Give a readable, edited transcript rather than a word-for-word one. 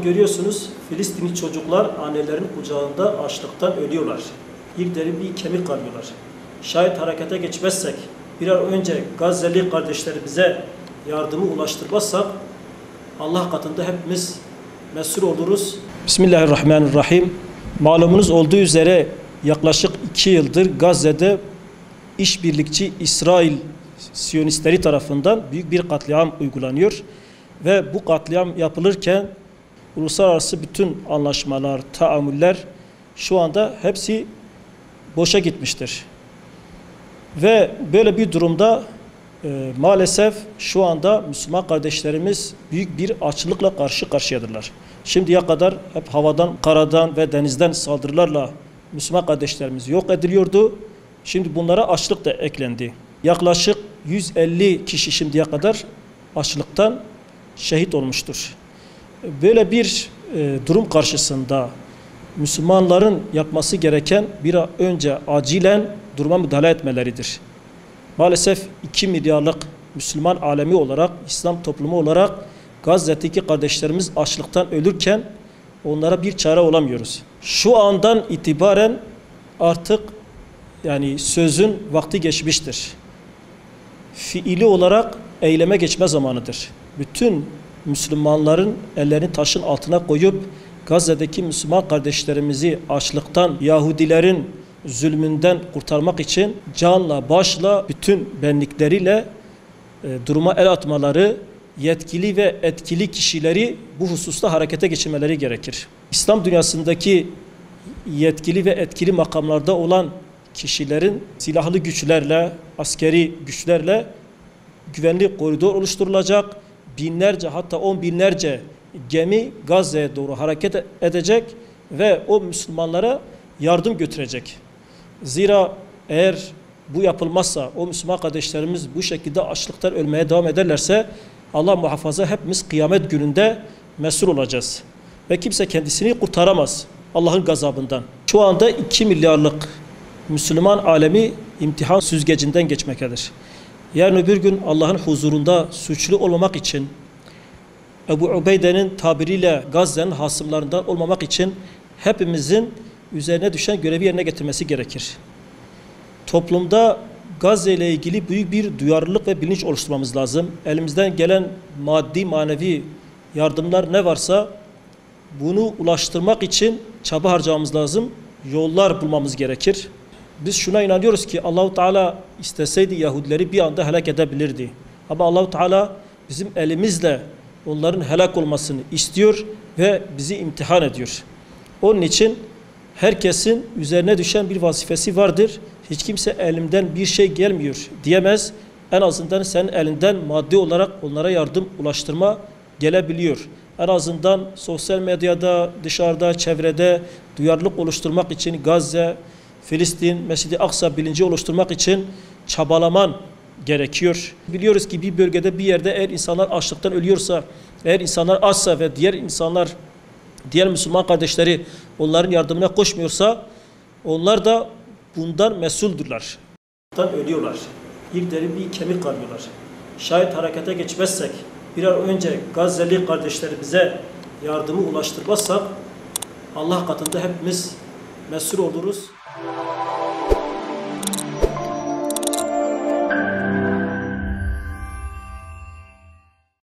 görüyorsunuz Filistinli çocuklar annelerin kucağında açlıktan ölüyorlar. Bir deri bir kemik kalıyorlar. Şayet harekete geçmezsek, bir an önce Gazze'li kardeşlerimize yardımı ulaştırmazsak Allah katında hepimiz mesul oluruz. Bismillahirrahmanirrahim. Malumunuz olduğu üzere yaklaşık 2 yıldır Gazze'de işbirlikçi İsrail Siyonistleri tarafından büyük bir katliam uygulanıyor. Ve bu katliam yapılırken uluslararası bütün anlaşmalar, tahammüller şu anda hepsi boşa gitmiştir. Ve böyle bir durumda maalesef şu anda Müslüman kardeşlerimiz büyük bir açlıkla karşı karşıyadırlar. Şimdiye kadar hep havadan, karadan ve denizden saldırılarla Müslüman kardeşlerimiz yok ediliyordu. Şimdi bunlara açlık da eklendi. Yaklaşık 150 kişi şimdiye kadar açlıktan şehit olmuştur. Böyle bir durum karşısında Müslümanların yapması gereken bir an önce acilen duruma müdahale etmeleridir. Maalesef 2 milyarlık Müslüman alemi olarak, İslam toplumu olarak Gazze'deki kardeşlerimiz açlıktan ölürken onlara bir çare olamıyoruz. Şu andan itibaren artık yani sözün vakti geçmiştir. Fiili olarak eyleme geçme zamanıdır. Bütün Müslümanların ellerini taşın altına koyup Gazze'deki Müslüman kardeşlerimizi açlıktan, Yahudilerin zulmünden kurtarmak için canla başla bütün benlikleriyle duruma el atmaları, yetkili ve etkili kişileri bu hususta harekete geçirmeleri gerekir. İslam dünyasındaki yetkili ve etkili makamlarda olan kişilerin silahlı güçlerle, askeri güçlerle güvenli koridor oluşturulacak, binlerce hatta 10 binlerce gemi Gazze'ye doğru hareket edecek ve o Müslümanlara yardım götürecek. Zira eğer bu yapılmazsa, o Müslüman kardeşlerimiz bu şekilde açlıktan ölmeye devam ederlerse Allah muhafaza hepimiz kıyamet gününde mesul olacağız. Ve kimse kendisini kurtaramaz Allah'ın gazabından. Şu anda 2 milyarlık Müslüman alemi imtihan süzgecinden geçmektedir. Yarın öbür gün Allah'ın huzurunda suçlu olmamak için, Ebu Ubeyde'nin tabiriyle Gazze'nin hasımlarından olmamak için hepimizin üzerine düşen görevi yerine getirmesi gerekir. Toplumda Gazze ile ilgili büyük bir duyarlılık ve bilinç oluşturmamız lazım. Elimizden gelen maddi manevi yardımlar ne varsa bunu ulaştırmak için çaba harcamamız lazım. Yollar bulmamız gerekir. Biz şuna inanıyoruz ki Allahu Teala isteseydi Yahudileri bir anda helak edebilirdi. Ama Allahu Teala bizim elimizle onların helak olmasını istiyor ve bizi imtihan ediyor. Onun için herkesin üzerine düşen bir vazifesi vardır. Hiç kimse elimden bir şey gelmiyor diyemez. En azından senin elinden maddi olarak onlara yardım ulaştırma gelebiliyor. En azından sosyal medyada, dışarıda, çevrede duyarlılık oluşturmak için Gazze, Filistin, Mescid-i Aksa bilinci oluşturmak için çabalaman gerekiyor. Biliyoruz ki bir bölgede bir yerde eğer insanlar açlıktan ölüyorsa, eğer insanlar açsa ve diğer Müslüman kardeşleri onların yardımına koşmuyorsa onlar da bundan mesuldürler. Ölüyorlar. Bir deri bir kemik kalıyorlar. Şayet harekete geçmezsek, bir an önce Gazze'li kardeşlerimize yardımı ulaştırmazsak Allah katında hepimiz mesul oluruz.